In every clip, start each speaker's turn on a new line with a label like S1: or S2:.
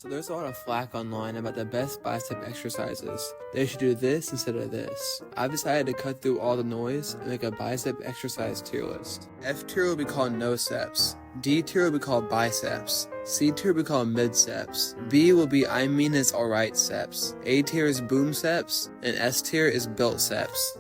S1: So there's a lot of flack online about the best bicep exercises. They should do this instead of this. I've decided to cut through all the noise and make a bicep exercise tier list. F tier will be called noceps. D tier will be called biceps. C tier will be called midseps. B will be it's alright seps. A tier is boomseps. And S tier is builtseps.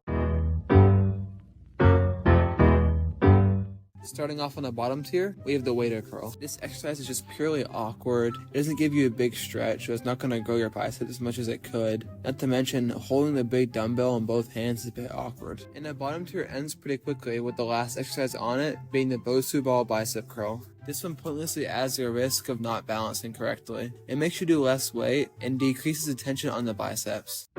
S1: Starting off on the bottom tier, we have the waiter curl. This exercise is just purely awkward. It doesn't give you a big stretch, so it's not going to grow your biceps as much as it could. Not to mention, holding the big dumbbell in both hands is a bit awkward. And the bottom tier ends pretty quickly with the last exercise on it being the Bosu ball bicep curl. This one pointlessly adds your risk of not balancing correctly. It makes you do less weight and decreases the tension on the biceps.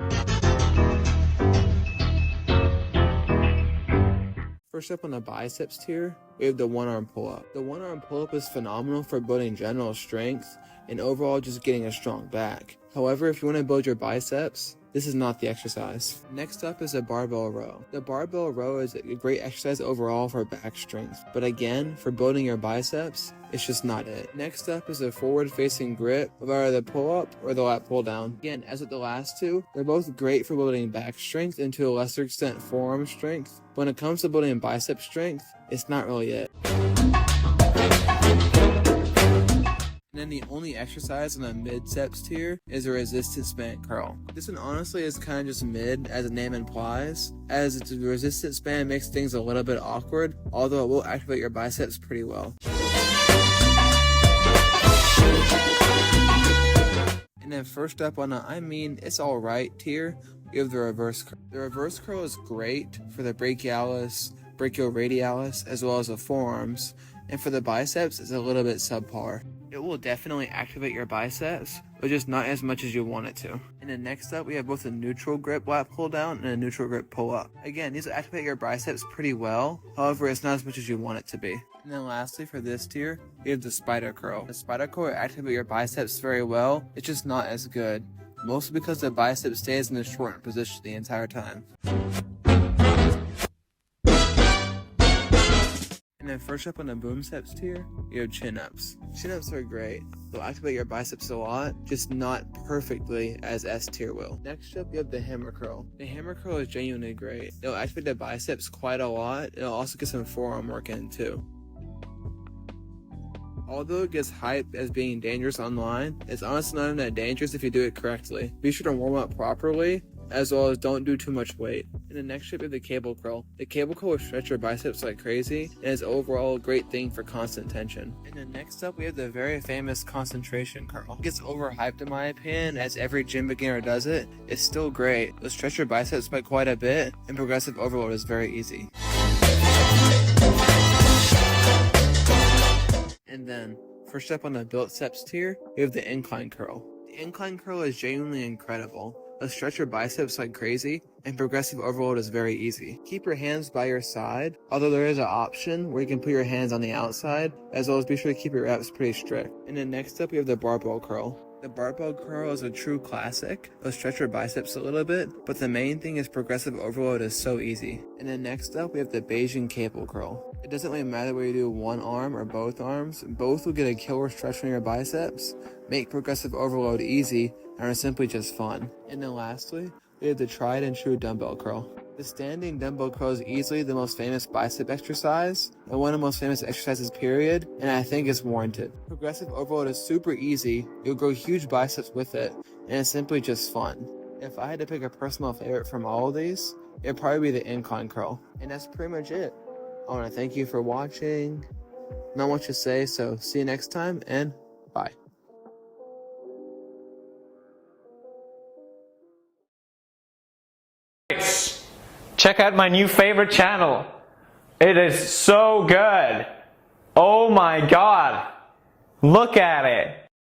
S1: First up on the biceps tier, we have the one-arm pull-up. The one-arm pull-up is phenomenal for building general strength and overall just getting a strong back. However, if you want to build your biceps, this is not the exercise. Next up is a barbell row. The barbell row is a great exercise overall for back strength, but again, for building your biceps, it's just not it. Next up is a forward-facing grip of either the pull-up or the lat pull-down. Again, as with the last two, they're both great for building back strength and to a lesser extent forearm strength. But when it comes to building bicep strength, it's not really it. And then the only exercise on the midseps tier is a resistance band curl. This one honestly is kind of just mid, as the name implies, as it's a resistance band makes things a little bit awkward, although it will activate your biceps pretty well. And then first up on the it's alright tier, we have the reverse curl. The reverse curl is great for the brachialis, brachioradialis, as well as the forearms, and for the biceps, it's a little bit subpar. It will definitely activate your biceps, but just not as much as you want it to. And then next up, we have both a neutral grip lat pull down and a neutral grip pull up. Again, these will activate your biceps pretty well, however, it's not as much as you want it to be. And then lastly, for this tier, we have the spider curl. The spider curl will activate your biceps very well, it's just not as good, mostly because the bicep stays in the shortened position the entire time. And then first up on the boomseps tier, you have chin-ups. Chin-ups are great. They'll activate your biceps a lot, just not perfectly as S tier will. Next up, you have the hammer curl. The hammer curl is genuinely great. It'll activate the biceps quite a lot. It'll also get some forearm work in too. Although it gets hyped as being dangerous online, it's honestly not that dangerous if you do it correctly. Be sure to warm up properly, as well as don't do too much weight. And the next shape is the cable curl. The cable curl will stretch your biceps like crazy, and is overall a great thing for constant tension. And then next up, we have the very famous concentration curl. It gets overhyped in my opinion, as every gym beginner does it. It's still great. It'll stretch your biceps by quite a bit, and progressive overload is very easy. And then, first up on the builtseps tier, we have the incline curl. The incline curl is genuinely incredible. It'll stretch your biceps like crazy, and progressive overload is very easy. Keep your hands by your side, although there is an option where you can put your hands on the outside, as well as be sure to keep your reps pretty strict. And then next up, we have the barbell curl. The barbell curl is a true classic. It'll stretch your biceps a little bit, but the main thing is progressive overload is so easy. And then next up, we have the Bayesian cable curl. It doesn't really matter whether you do one arm or both arms. Both will get a killer stretch on your biceps, make progressive overload easy, and are simply just fun. And then lastly, we have the tried and true dumbbell curl. The standing dumbbell curl is easily the most famous bicep exercise, and one of the most famous exercises period, and I think it's warranted. Progressive overload is super easy, you'll grow huge biceps with it, and it's simply just fun. If I had to pick a personal favorite from all of these, it'd probably be the incline curl. And that's pretty much it. I want to thank you for watching. Not much to say, so see you next time, and bye.
S2: Check out my new favorite channel. It is so good. Oh my god. Look at it.